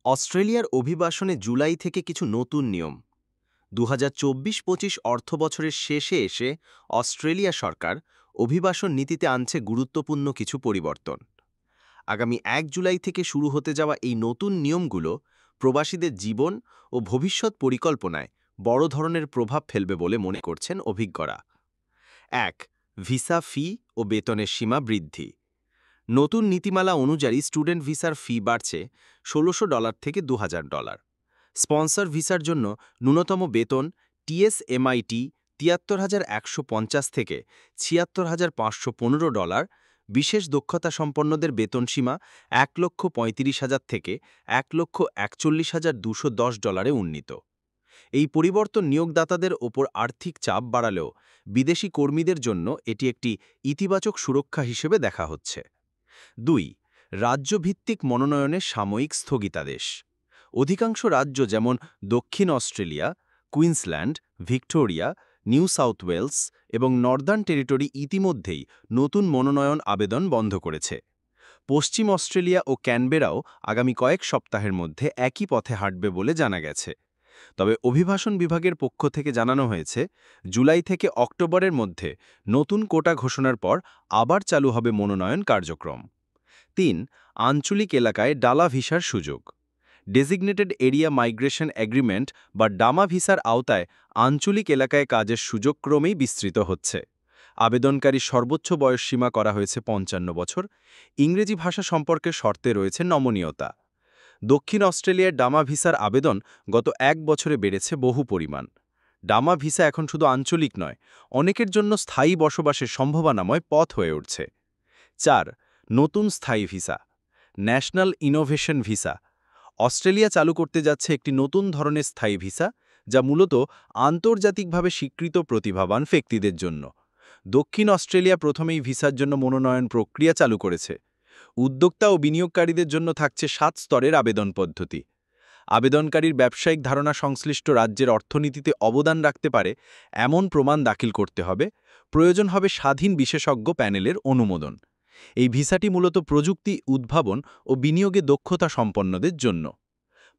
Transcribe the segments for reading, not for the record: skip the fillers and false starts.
অস্ট্রেলিয়ার অভিবাসনে জুলাই থেকে কিছু নতুন নিয়ম 2024-25 অর্থবছরের শেষে এসে অস্ট্রেলিয়া সরকার অভিবাসন নীতিতে আনছে গুরুত্বপূর্ণ কিছু পরিবর্তন। আগামী 1 জুলাই থেকে শুরু হতে যাওয়া এই নতুন নিয়মগুলো প্রবাসীদের জীবন ও ভবিষ্যৎ পরিকল্পনায় বড় ধরনের প্রভাব ফেলবে বলে মনে করছেন অভিজ্ঞরা। 1. ভিসা ফি ও বেতনের সীমা বৃদ্ধি। নতুন নীতিমালা অনুযায়ী স্টুডেন্ট ভিসার ফি বাড়ছে $1600 থেকে $2000। স্পন্সর ভিসার জন্য ন্যূনতম বেতন টিএসএমআইটি $73,150 থেকে $76,515, বিশেষ দক্ষতা সম্পন্নদের বেতন সীমা $1,35,000 থেকে $1,41,210 উন্নীত। এই পরিবর্তন নিয়োগদাতাদের ওপর আর্থিক চাপ বাড়ালেও বিদেশি কর্মীদের জন্য এটি একটি ইতিবাচক সুরক্ষা হিসেবে দেখা হচ্ছে। 2. রাজ্যভিত্তিক মনোনয়নে সাময়িক স্থগিতাদেশ। অধিকাংশ রাজ্য যেমন দক্ষিণ Australia, Queensland, Victoria, New South Wales এবং নর্দার্ন টেরিটরি ইতিমধ্যেই নতুন মনোনয়ন আবেদন বন্ধ করেছে। পশ্চিম অস্ট্রেলিয়া ও ক্যানবেরাও আগামী কয়েক সপ্তাহের মধ্যে একই পথে হাঁটবে বলে জানা গেছে। তবে অভিবাসন বিভাগের পক্ষ থেকে জানানো হয়েছে, জুলাই থেকে অক্টোবরের মধ্যে নতুন কোটা ঘোষণার পর আবার চালু হবে মনোনয়ন কার্যক্রম। 3. আঞ্চলিক এলাকায় ডালা ভিসার সুযোগ। ডেজিগনেটেড এরিয়া মাইগ্রেশন এগ্রিমেন্ট বা ডামা ভিসার আওতায় আঞ্চলিক এলাকায় কাজের সুযোগ ক্রমেই বিস্তৃত হচ্ছে। আবেদনকারী সর্বোচ্চ বয়সসীমা করা হয়েছে 55 বছর। ইংরেজি ভাষা সম্পর্কে শর্তে রয়েছে নমনীয়তা। দক্ষিণ অস্ট্রেলিয়ার ডামা ভিসার আবেদন গত 1 বছরে বেড়েছে বহু পরিমাণ। ডামা ভিসা এখন শুধু আঞ্চলিক নয়, অনেকের জন্য স্থায়ী বসবাসের সম্ভাবনাময় পথ হয়ে উঠছে। 4. নতুন স্থায়ী visa, national innovation visa. Australia চালু করতে যাচ্ছে একটি নতুন ধরনের স্থায়ী ভিসা, যা মূলত আন্তর্জাতিকভাবে স্বীকৃত প্রতিভাবান ব্যক্তিদের জন্য। দক্ষিণ অস্ট্রেলিয়া প্রথমেই ভিসার জন্য মনোনয়ন প্রক্রিয়া চালু করেছে। উদ্যোক্তা ও বিনিয়োগকারীদের জন্য থাকছে 7 স্তরের আবেদন পদ্ধতি। আবেদনকারীর ব্যবসায়িক ধারণা সংশ্লিষ্ট রাজ্যের অর্থনীতিতে অবদান রাখতে পারে এমন প্রমাণ দাখিল করতে হবে। প্রয়োজন হবে স্বাধীন বিশেষজ্ঞ প্যানেলের অনুমোদন। এই ভিসাটি মূলত প্রযুক্তি, উদ্ভাবন ও বিনিয়োগে দক্ষতা সম্পন্নদের জন্য।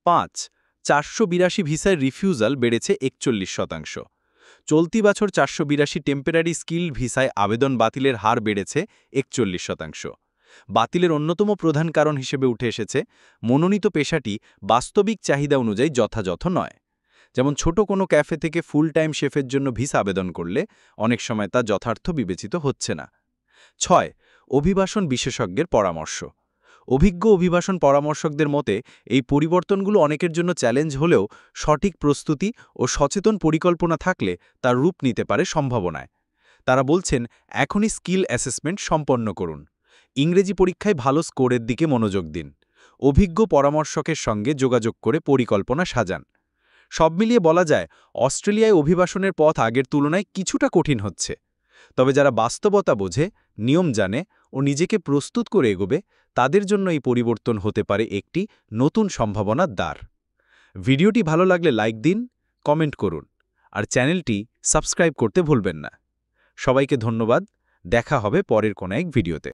5. 482 ভিসার রিফিউজাল বেড়েছে 41%। চলতি বছর 482 টেম্পোরারি স্কিল্ড ভিসায় আবেদন বাতিলের হার বেড়েছে 41%। বাতিলের অন্যতম প্রধান কারণ হিসেবে উঠে এসেছে মনোনীত পেশাটি বাস্তবিক চাহিদা অনুযায়ী যথাযথ নয়। যেমন ছোট কোনো ক্যাফে থেকে ফুল টাইম শেফের জন্য ভিসা আবেদন করলে অনেক সময় তা যথার্থ বিবেচিত হচ্ছে না। 6. অভিবাসন বিশেষজ্ঞের পরামর্শ। অভিজ্ঞ অভিবাসন পরামর্শকদের মতে এই পরিবর্তনগুলো অনেকের জন্য চ্যালেঞ্জ হলেও সঠিক প্রস্তুতি ও সচেতন পরিকল্পনা থাকলে তার রূপ নিতে পারে সম্ভাবনায়। তারা বলছেন, এখনই স্কিল অ্যাসেসমেন্ট সম্পন্ন করুন। ইংরেজি পরীক্ষায় ভালো স্কোরের দিকে মনোযোগ দিন। অভিজ্ঞ পরামর্শকের সঙ্গে যোগাযোগ করে পরিকল্পনা সাজান। সব মিলিয়ে বলা যায়, অস্ট্রেলিয়ায় অভিবাসনের পথ আগের তুলনায় কিছুটা কঠিন হচ্ছে। তবে যারা বাস্তবতা বোঝে, নিয়ম জানে ও নিজেকে প্রস্তুত করে এগোবে, তাদের জন্য এই পরিবর্তন হতে পারে একটি নতুন সম্ভাবনার দ্বার। ভিডিওটি ভালো লাগলে লাইক দিন, কমেন্ট করুন আর চ্যানেলটি সাবস্ক্রাইব করতে ভুলবেন না। সবাইকে ধন্যবাদ। দেখা হবে পরের কোনো এক ভিডিওতে।